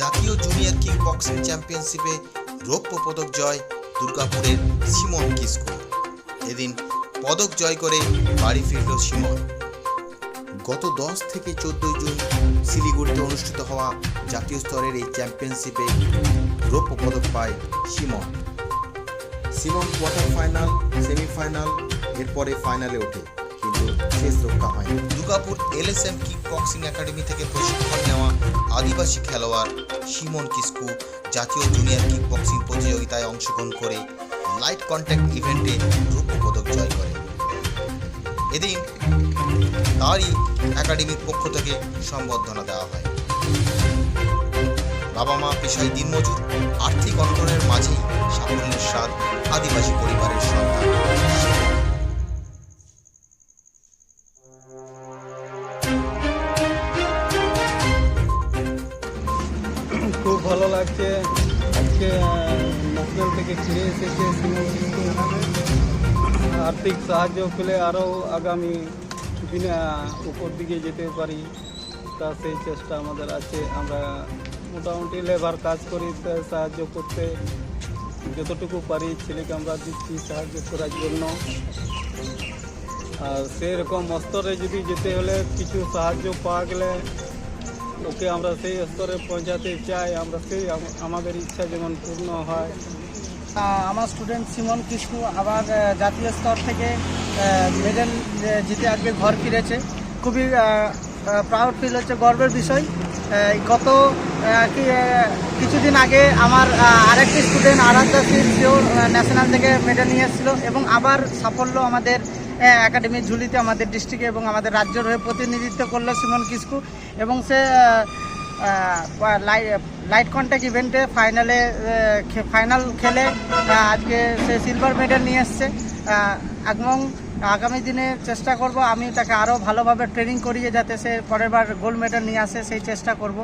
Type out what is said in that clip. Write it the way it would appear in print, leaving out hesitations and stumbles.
জাতীয় junior kick boxing চ্যাম্পিয়নশিপে রৌপ্য পদক জয় দুর্গাপুরের সিমন কিসকু। এদিন পদক জয় করে বাড়ি ফিরল সিমন। গত 10 থেকে 14 জুন শিলিগুড়িতে অনুষ্ঠিত হওয়া জাতীয় স্তরের এই চ্যাম্পিয়নশিপে রৌপ্য পদক পায় সিমন। কোয়ার্টার ফাইনাল, সেমিফাইনাল, এরপরে ফাইনালে ওঠে, কিন্তু শেষ রক্ষা হয়নি। Durgapur LSM kick boxing academy থেকে প্রশিক্ষণ নেওয়া আদিবাসী খেলোয়াড় সিমন কিসকু জাতীয় জুনিয়র কিক বক্সিং প্রতিযোগিতায় অংশগ্রহণ করে লাইট কন্ট্যাক্ট ইভেন্টে রৌপ্য পদক জয় করে। এদিন তারই একাডেমির পক্ষ থেকে সম্বর্ধনা দেওয়া হয়। বাবা মা পেশায় দিনমজুর, আর্থিক অনটনের মাঝেই সাফল্যের স্বাদ আদিবাসী পরিবারের সন্তান। খুব ভালো লাগছে। আজকে ন্যাশনাল থেকে ফিরে এসেছে সিমন কিসকু। আর্থিক সাহায্য পেলে আরও আগামী দিনে উপর দিকে যেতে পারি, তা সেই চেষ্টা আমাদের আছে। আমরা মোটামুটি লেবার কাজ করি, সাহায্য করতে যতটুকু পারি ছেলেকে আমরা দিচ্ছি সাহায্য করার জন্য। আর সেরকম স্তরে যদি যেতে হলে কিছু সাহায্য পাওয়া গেলে ওকে আমরা সেই স্তরে পৌঁছাতে চাই। আমরা সেই আমাদের ইচ্ছা যেমন পূর্ণ হয়। আমার স্টুডেন্ট সিমন কিসকু আবার জাতীয় স্তর থেকে মেডেল জিতে আজকে ঘর ফিরেছে। খুবই প্রাউড ফিল হচ্ছে, গর্বের বিষয়। গত কিছুদিন আগে আমার আরেকটি স্টুডেন্ট আরাধ্যা সিং, সেও ন্যাশনাল থেকে মেডেল নিয়ে এসেছিলো এবং আবার সাফল্য আমাদের একাডেমির ঝুলিতে আমাদের ডিস্ট্রিক্টে এবং আমাদের রাজ্যের হয়ে প্রতিনিধিত্ব করলো সিমন কিসকু। এবং সে লাইট কন্ট্যাক্ট ইভেন্টে ফাইনাল খেলে আজকে সে সিলভার মেডেল নিয়ে এসছে। এবং আগামী দিনে চেষ্টা করব আমি তাকে আরও ভালোভাবে ট্রেনিং করিয়ে যাতে সে পরের বার গোল্ড মেডেল নিয়ে আসে, সেই চেষ্টা করব।